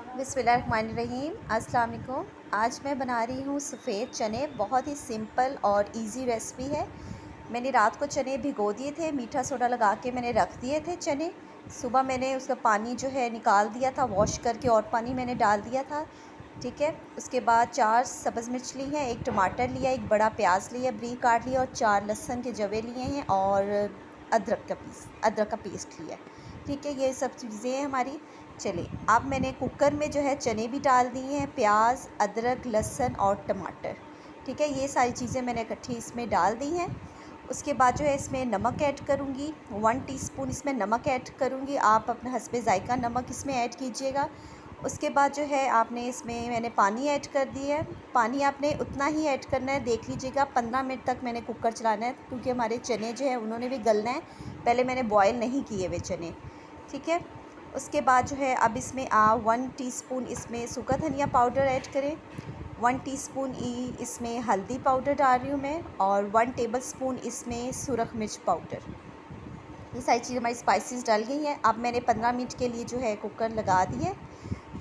बिस्मिल्लाहिर्रहमानिर्रहीम। अस्सलाम वालेकुम। आज मैं बना रही हूँ सफ़ेद चने। बहुत ही सिंपल और इजी रेसिपी है। मैंने रात को चने भिगो दिए थे, मीठा सोडा लगा के मैंने रख दिए थे चने। सुबह मैंने उसका पानी जो है निकाल दिया था, वॉश करके, और पानी मैंने डाल दिया था। ठीक है। उसके बाद 4 सब्ज़ मिर्च ली हैं, 1 टमाटर लिया, 1 बड़ा प्याज लिया बारीक काट लिया, और 4 लहसुन के जवे लिए हैं, और अदरक का पेस्ट लिया। ठीक है, ये सब चीज़ें हैं हमारी। चलिए, अब मैंने कुकर में जो है चने भी डाल दिए हैं, प्याज, अदरक, लहसुन और टमाटर। ठीक है, ये सारी चीज़ें मैंने इकट्ठी इसमें डाल दी हैं। उसके बाद जो है इसमें नमक ऐड करूँगी, 1 टीस्पून इसमें नमक ऐड करूँगी। आप अपने हस्बे ज़ायका नमक इसमें ऐड कीजिएगा। उसके बाद जो है आपने इसमें मैंने पानी ऐड कर दिया है। पानी आपने उतना ही ऐड करना है, देख लीजिएगा। 15 मिनट तक मैंने कुकर चलाना है, क्योंकि हमारे चने जो है उन्होंने भी गलना है। पहले मैंने बॉयल नहीं किए हुए चने। ठीक है। उसके बाद जो है अब इसमें 1 टीस्पून इसमें सूखा धनिया पाउडर ऐड करें, 1 टीस्पून इसमें हल्दी पाउडर डाल रही हूँ मैं, और 1 टेबलस्पून इसमें सुरख मिर्च पाउडर। ये सारी चीज़ हमारी स्पाइसेस डाल गई हैं। अब मैंने 15 मिनट के लिए जो है कुकर लगा दिए।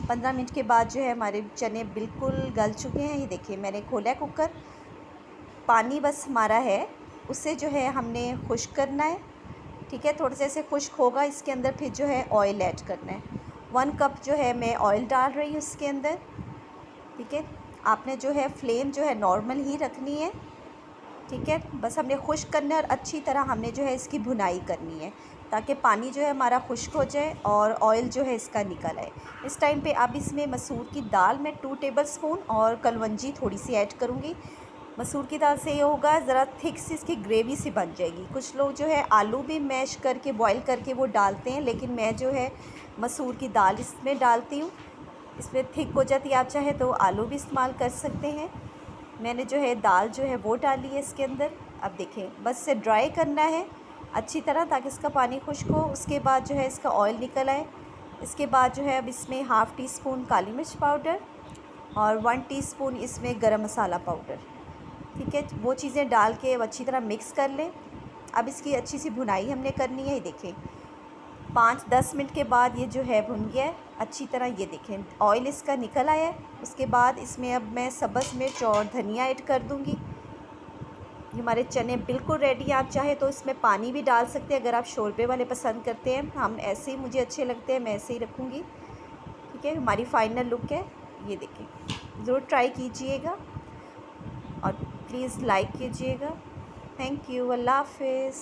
15 मिनट के बाद जो है हमारे चने बिल्कुल गल चुके हैं। ये देखिए, मैंने खोला है कुकर। पानी बस हमारा है, उससे जो है हमने खुश्क करना है। ठीक है, थोड़ा सा ऐसे खुश्क होगा, इसके अंदर फिर जो है ऑयल ऐड करना है। 1 कप जो है मैं ऑयल डाल रही हूँ इसके अंदर। ठीक है, आपने जो है फ्लेम जो है नॉर्मल ही रखनी है। ठीक है, बस हमने खुश्क करना है, और अच्छी तरह हमने जो है इसकी भुनाई करनी है, ताकि पानी जो है हमारा खुश्क हो जाए और ऑयल जो है इसका निकल आए। इस टाइम पे अब इसमें मसूर की दाल मैं 2 टेबलस्पून और कलवंजी थोड़ी सी ऐड करूँगी। मसूर की दाल से ये होगा, ज़रा थिक सी इसकी ग्रेवी सी बन जाएगी। कुछ लोग जो है आलू भी मैश करके बॉईल करके वो डालते हैं, लेकिन मैं जो है मसूर की दाल इसमें डालती हूँ। इसमें थिक हो जाती है। आप चाहे तो आलू भी इस्तेमाल कर सकते हैं। मैंने जो है दाल जो है वो डाली है इसके अंदर। अब देखें, बस से ड्राई करना है अच्छी तरह, ताकि इसका पानी खुश्क हो। उसके बाद जो है इसका ऑयल निकल आए। इसके बाद जो है अब इसमें 1/2 टीस्पून काली मिर्च पाउडर और 1 टीस्पून इसमें गरम मसाला पाउडर। ठीक है, वो चीज़ें डाल के अब अच्छी तरह मिक्स कर लें। अब इसकी अच्छी सी भुनाई हमने करनी है। ये देखें, 5-10 मिनट के बाद ये जो है भुन गया है अच्छी तरह। ये देखें, ऑयल इसका निकल आया है। उसके बाद इसमें अब मैं सब्ज़ मिर्च और धनिया ऐड कर दूँगी। हमारे चने बिल्कुल रेडी हैं। आप चाहे तो इसमें पानी भी डाल सकते हैं, अगर आप शोरबे वाले पसंद करते हैं। हम ऐसे ही, मुझे अच्छे लगते हैं, मैं ऐसे ही रखूँगी। ठीक है, हमारी फ़ाइनल लुक है। ये देखें, ज़रूर ट्राई कीजिएगा और प्लीज़ लाइक कीजिएगा। Thank you. अल्लाह हाफ़िज़।